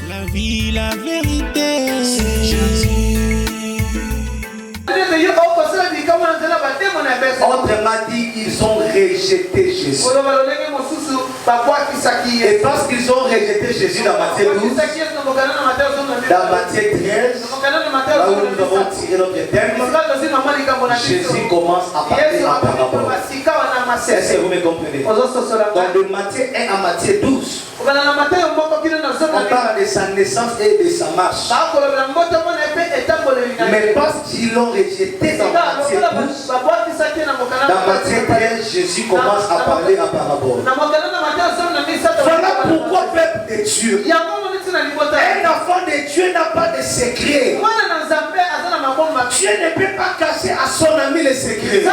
La vie, la vérité. C'est Jésus. Autrement dit, ils ont rejeté Jésus. Et parce qu'ils ont rejeté Jésus dans Matthieu 12, dans Matthieu 13, là où nous avons tiré notre thème, Jésus commence à parler en parabole. Est-ce que vous me comprenez? Donc de Matthieu 1 à Matthieu 12, on parle de sa naissance et de sa marche. Mais parce qu'ils l'ont rejeté dans Matthieu 12, dans Matthieu 13, Jésus commence à parler en parabole. Voilà pourquoi peuple de Dieu, un enfant de Dieu n'a pas de secret. Dieu ne peut pas cacher à son ami les secrets.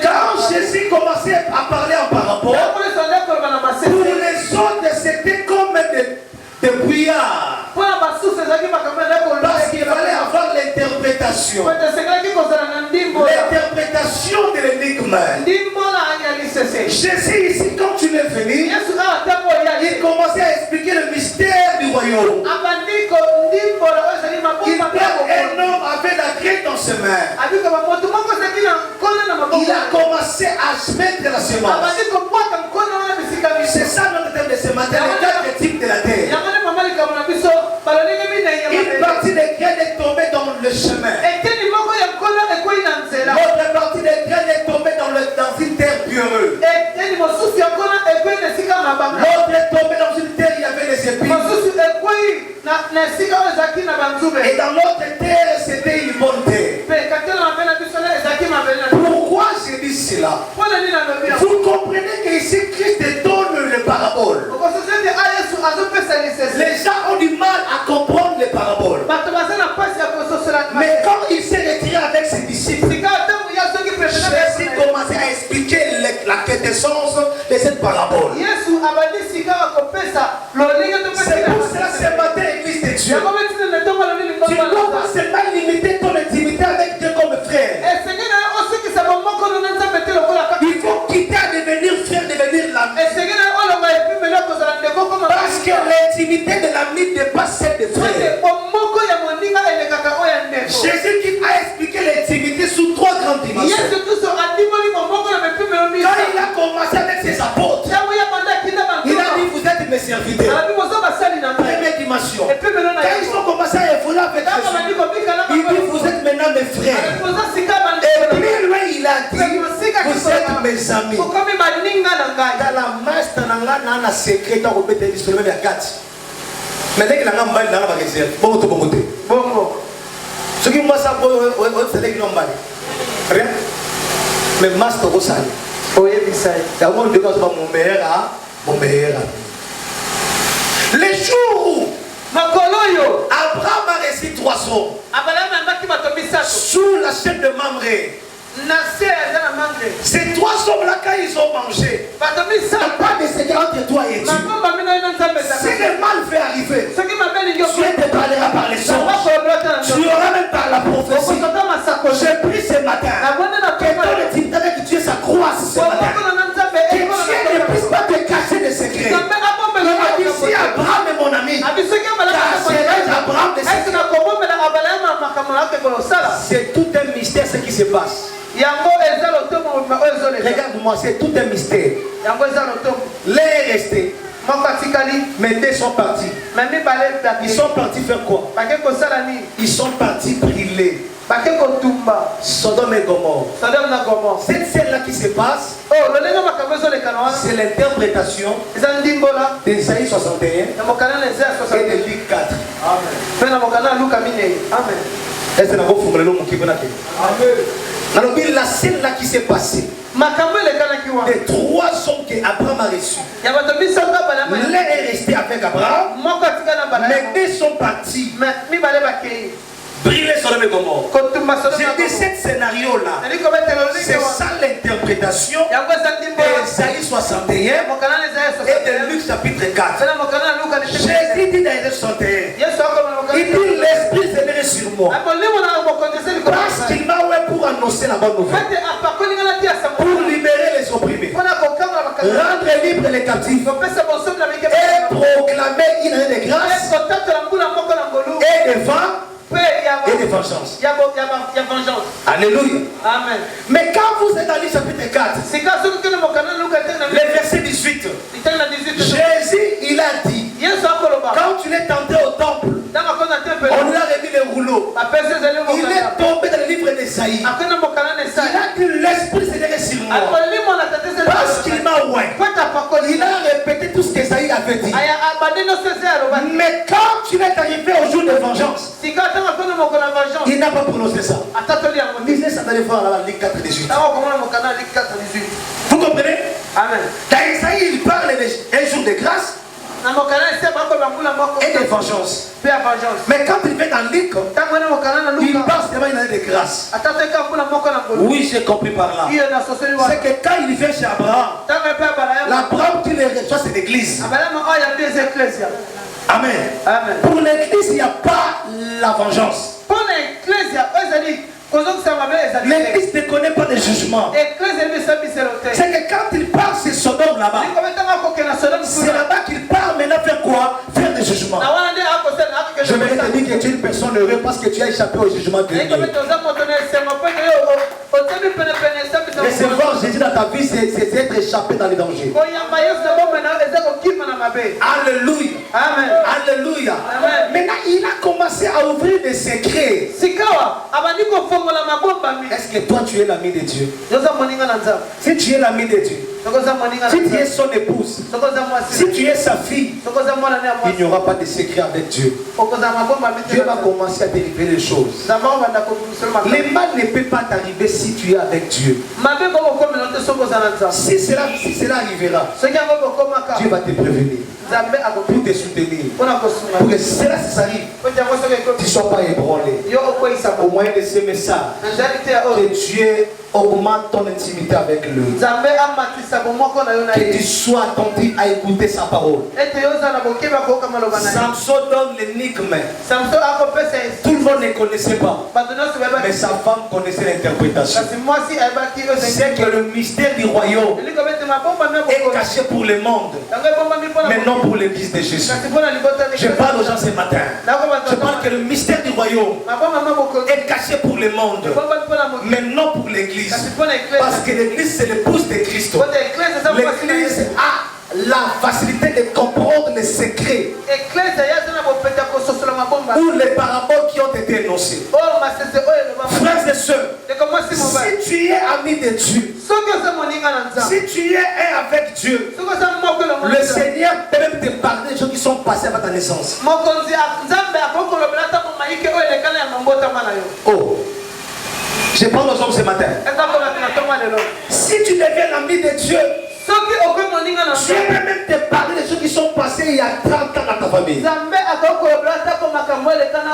Quand Jésus commençait à parler en parabole, pour les autres c'était comme des brouillards. Parce qu'il fallait avoir l'interprétation. L'interprétation de l'énigme. Jésus ici, quand tu es venu, il commençait à expliquer le mystère du royaume. Il prend un homme avec la graine dans ses mains. Il a commencé à mettre la semence. C'est ça notre thème de ce matin, les 4 types de la terre. Une partie des graines est tombée dans le chemin. L'autre partie des graines est tombée dans une terre pieuse. L'autre est tombé dans une terre où il y avait des épines. Et dans l'autre terre, c'était une bonne terre. Pourquoi j'ai dit cela? Vous comprenez qu'ici Christ donne les paraboles. Les gens ont du mal à comprendre les paraboles. Mais quand il s'est retiré avec ses disciples, Jésus commençait à expliquer la quintessence de cette parabole. C'est pour cela ce matin, Église de Dieu, tu ne dois pas seulement limiter ton intimité avec Dieu comme frère. Il faut quitter à devenir frère, devenir l'ami. Parce que l'intimité de l'ami dépasse celle des frères. Jésus qui a expliqué l'intimité sous 3 grandes dimensions. Quand il a commencé avec ses apôtres, il a dit vous êtes mes serviteurs. Première dimension. Quand ils ont commencé à évoluer avec Jésus, il dit vous êtes maintenant mes frères. Et plus loin il a dit vous êtes mes amis. Dans la masse dans la secret dans le bété du même à 4. Mais dès que la gamme dans la réserve, bon tout bon. Ce qui moi ça c'est les nombres. Rien. Mais master au sale. D'abord de quand mon meilleur. Les jours où Abraham a reçu 3 hommes sous la chaîne de Mamré. Ces 3 hommes-là, quand ils ont mangé, il n'y a pas de secret entre toi et Dieu. Si le mal fait arriver, Dieu te parlera par les songes. Tu auras même par la prophétie. J'ai pris ce matin que ton intimité avec Dieu s'accroisse ce matin. Que Dieu ne puisse pas te cacher des secrets. Il a dit si Abraham est mon ami, Abraham de secret. C'est tout un mystère ce qui se passe. Regarde-moi, c'est tout un mystère. L'un est resté, mais 2 sont partis. Ils sont partis faire quoi? Ils sont partis brûler Sodome et Gomorrhe. Cette scène-là qui se passe, c'est l'interprétation d'Ésaïe 61 et de Luc 4. Amen. Est-ce que vous avez Amen. La scène là qui s'est passée, les 3 hommes qu'Abraham a reçus, l'un est resté avec Abraham, mais 2 sont partis brûler Sodome et Gomorrhe. J'ai dit ce scénario-là, c'est ça l'interprétation d'Ésaïe 61 et de Luc chapitre 4. Jésus dit dans Ésaïe 61, il dit l'Esprit viendrait sur moi parce qu'il m'a oué pour annoncer la bonne nouvelle, pour libérer les opprimés, rendre libre les captifs et proclamer une année de grâce et de vent et de vengeance. Alléluia. Amen. Mais quand vous êtes dans le chapitre 4, le verset 18, Jésus il a dit, quand tu l'es tenté au temple, on lui a remis le rouleau. Il est tombé dans le livre d'Esaïe. Il a dit l'Esprit Seigneur est sur moi. Parce qu'il m'a oint. Il a répété tout ce qu'Esaïe avait dit. Mais quand tu es arrivé au jour de vengeance, il n'a pas prononcé ça. Lisez ça dans les fois à la Ligue 4, 18. Vous comprenez? Amen. Dans Esaïe, il parle d'un jour de grâce et de vengeance. Mais quand il vient dans Luc, il parle seulement d'une année de grâce. Oui, j'ai compris par là. C'est que quand il vient chez Abraham, l'Abraham qui le reçoit, c'est l'église. Amen. Amen. Pour l'église, il n'y a pas la vengeance. L'église ne connaît pas de jugement. C'est que quand il parle, c'est Sodome là-bas. C'est là-bas qu'il parle maintenant faire quoi? Faire des jugements. Je vais te dire que tu es une personne heureuse parce que tu as échappé au jugement de Dieu. Recevoir Jésus dans ta vie, c'est être échappé dans les dangers. Alléluia. Amen. Alléluia. Amen. Maintenant, il a commencé à ouvrir des secrets. Est-ce que toi tu es l'ami de Dieu? Si tu es l'ami de Dieu, si tu es son épouse, si tu es sa fille, il n'y aura pas de secret avec Dieu. Dieu va commencer à te révéler les choses. Le mal ne peut pas t'arriver si tu es avec Dieu. Si cela arrivera, Dieu va te prévenir, pour te soutenir, pour que cela s'arrive, tu ne sois pas ébranlé. Au moyen de ce message, que Dieu augmente ton intimité avec lui. Que tu sois attentif à écouter sa parole. Samson donne l'énigme. Tout le monde ne connaissait pas, mais sa femme connaissait l'interprétation. C'est que le mystère du royaume est caché pour le monde, mais non pour l'église de Jésus. Je parle aux gens ce matin. Je parle que le mystère du royaume est caché pour le monde, mais non pour l'église. Parce que l'église c'est l'épouse de Christ. L'église a la facilité de comprendre les secrets ou les paraboles qui ont été énoncées. Frères et sœurs, si tu es ami de Dieu, si tu es un avec Dieu, le Seigneur peut même te parler des choses qui sont passées avant ta naissance. Oh, je parle aux hommes ce matin. Si tu deviens l'ami de Dieu, Dieu peut même te parler des choses qui sont passées il y a 30 ans dans ta famille.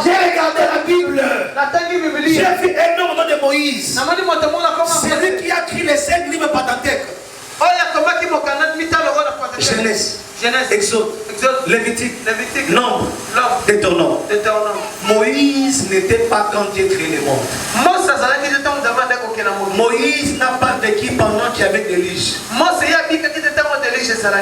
J'ai regardé la Bible. J'ai vu un homme au nom de Moïse. C'est lui qui a écrit les 5 livres Pentateuque. Genèse, Exode, Lévitique, Nombre, Deutéronome. Moïse n'était pas quand Dieu créait le monde. Moïse n'a pas vécu pendant qu'il y avait des liges.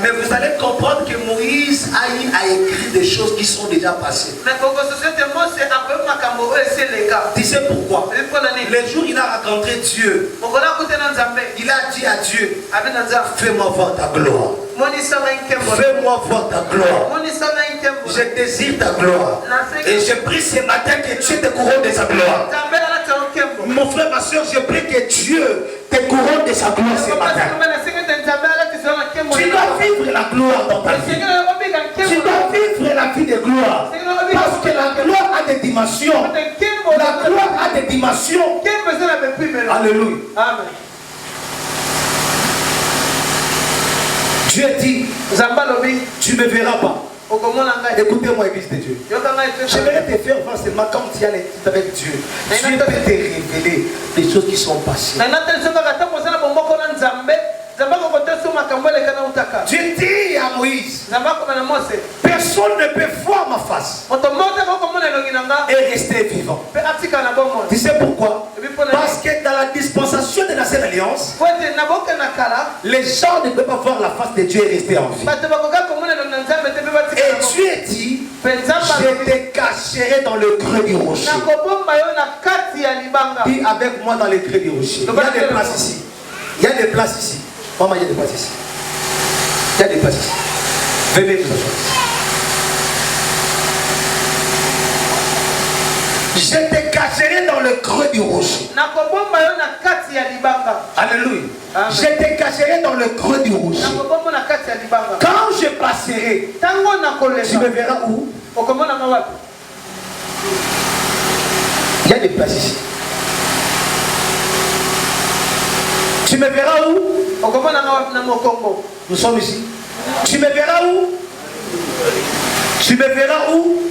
Mais vous allez comprendre que Moïse a écrit des choses qui sont déjà passées. Tu sais pourquoi? Le jour où il a rencontré Dieu, il a dit à Dieu, fais-moi voir ta gloire. Fais-moi voir ta gloire. Je désire ta gloire. Et je prie ce matin que Dieu te couronne de sa gloire. Mon frère, ma soeur, je prie que Dieu te couronne de sa gloire ce matin. Tu dois vivre la gloire dans ta vie. Tu dois vivre la vie de gloire. Parce que la gloire a des dimensions. La gloire a des dimensions. Alléluia. Amen. Dieu dit, tu ne me verras pas. Écoutez-moi, église de Dieu. J'aimerais te faire voir seulement quand tu es avec Dieu. Dieu peut te révéler des choses qui sont passées. Dieu dit à Moïse, personne ne peut voir ma face et rester vivant. Tu sais pourquoi? Parce que dans la dispensation de l'ancienne alliance, les gens ne peuvent pas voir la face de Dieu et rester en vie. Je te cacherai dans le creux du rocher. Dis avec moi dans le creux du rocher. Il y a des places ici. Il y a des places ici. Maman, il y a des places ici. Il y a des places ici. Venez nous asseoir. Je te cacherai dans le creux du rocher. Alléluia. Je te cacherai dans le creux du rocher. Quand je passerai, tu me verras où? Il y a des places ici. Tu me verras où? Nous sommes ici. Tu me verras où? Tu me verras où?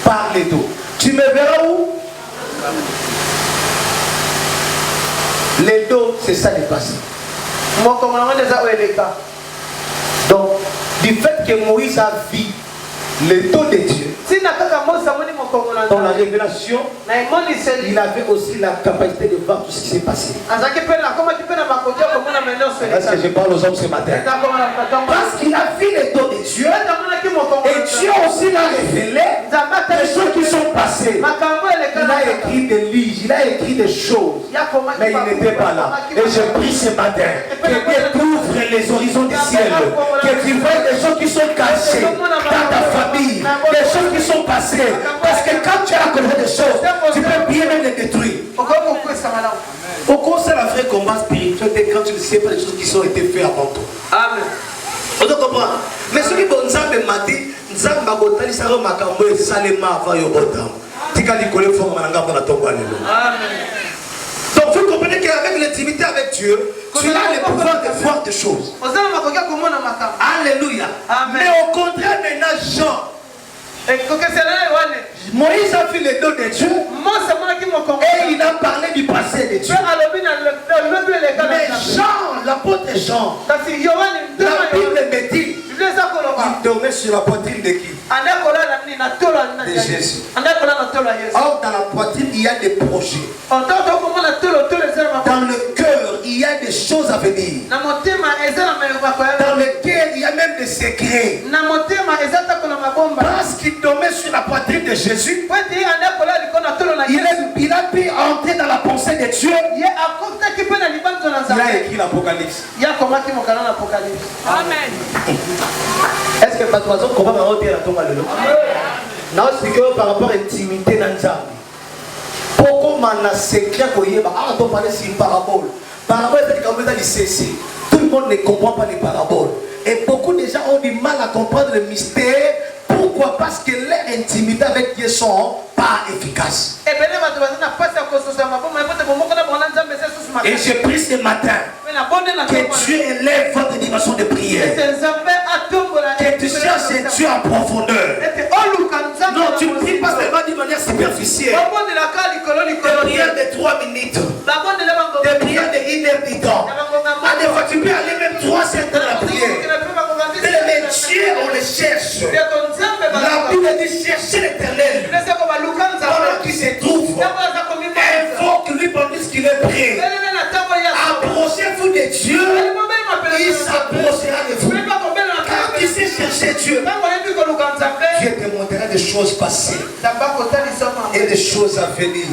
Par les dos. Tu me verras où? Les dos, c'est ça les passés. Donc, du fait que Moïse a vu le dos de Dieu, dans la révélation, il avait aussi la capacité de voir tout ce qui s'est passé. Est-ce que je parle aux hommes ce matin? Parce qu'il a vu le dos de Dieu, et Dieu aussi l'a révélé les choses qui sont passées. Il a écrit des livres, il a écrit des choses, mais il n'était pas là. Et je prie ce matin que Dieu ouvre les horizons du ciel, que tu vois des choses qui sont cachées dans ta famille, des choses qui sont passées. Parce que quand tu as connu des choses, tu peux bien même les détruire. Pourquoi c'est la vraie combat spirituel quand tu ne sais pas les choses qui ont été faites avant toi? Amen. On comprend. Mais ce qui est bon, Nzambe m'a dit, Nzambe m'a dit, ça va m'accorder salement avant Yobotam. Tu as dit que le fond m'a dans la tombe. Amen. Donc vous comprenez qu'avec l'intimité avec Dieu, tu as le pouvoir de voir des choses. Alléluia. Mais au contraire, maintenant, Jean, Moïse a vu le dos de Dieu et il a parlé du passé de Dieu. Mais Jean, l'apôtre Jean, la Bible me dit, il dormait sur la poitrine de qui? De Jésus. Or, dans la poitrine, il y a des projets. Dans le cœur, il y a des choses à venir. Dans le cœur, il y a même des secrets. Parce qu'il dormait sur la poitrine de Jésus, il a pu entrer dans la pensée de Dieu. Il a écrit l'Apocalypse. Amen. Est-ce que votre oiseau comprend ma hauteur à ton malheur? Non, c'est que par rapport à l'intimité dans Nzambe. Pourquoi on a secret qu'on y est? Ah, on parle sur une parabole. Parabole, c'est comme dans les CC. Tout le monde ne comprend pas les paraboles. Et beaucoup de gens ont du mal à comprendre le mystère. Pourquoi? Parce que leur intimité avec Dieu sont pas efficaces. Et je prie ce matin que Dieu élève votre dimension de prière. Que tu cherches Dieu en profondeur. Non, tu ne pries pas seulement d'une manière superficielle. Des prières de 3 minutes. Des prières de 1 heure du temps. À des fois, tu peux aller même 3 heures dans la prière. Mais Dieu, on le cherche. La Bible dit chercher l'éternel. Pendant qu'il se trouve, invoque-lui pendant qu'il est prêt. Approchez-vous de Dieu, il s'approchera de vous. Quand tu sais chercher Dieu, Dieu te montrera des choses passées et des choses à venir.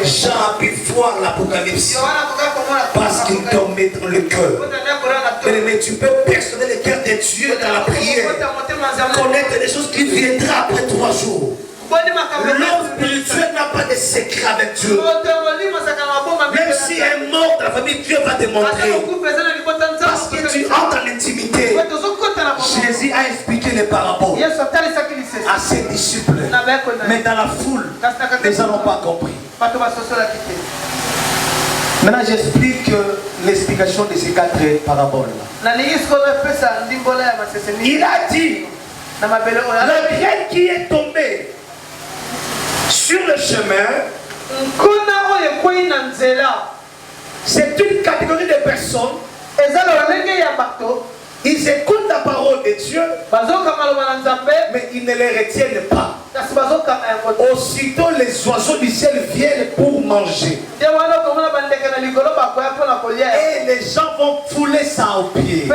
Jean a pu voir l'Apocalypse parce qu'il dormait dans le cœur. Mais tu peux persuader le cœur de Dieu dans la prière, connaître des choses qui viendront après 3 jours. L'homme spirituel n'a pas de secret avec Dieu. Même si un mort dans la famille, Dieu va te montrer. Parce que tu entres en intimité. Jésus a expliqué les paraboles à ses disciples. Mais dans la foule, les gens n'ont pas compris. Maintenant, j'explique l'explication de ces 4 paraboles. Il a dit, la graine qui est tombée sur le chemin, c'est une catégorie de personnes. Ils écoutent la parole de Dieu, mais ils ne les retiennent pas. Aussitôt, les oiseaux du ciel viennent pour manger. Et les gens vont fouler ça aux pieds.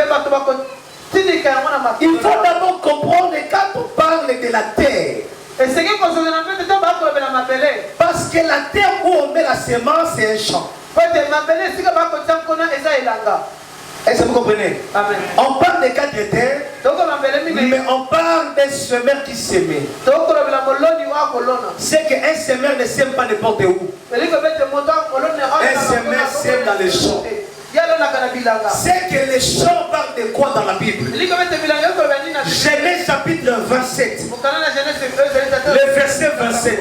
Il faut d'abord comprendre quand on parle de que la terre. Parce que la terre où on met la semence, c'est un champ. Est-ce que vous comprenez? Amen. On parle des quatre terres, mais on parle des semeurs qui sèment. C'est qu'un semeur ne sème pas n'importe où. Un semeur sème dans les champs. C'est que les champs parlent de quoi dans la Bible? Genèse chapitre 27. Le verset 27.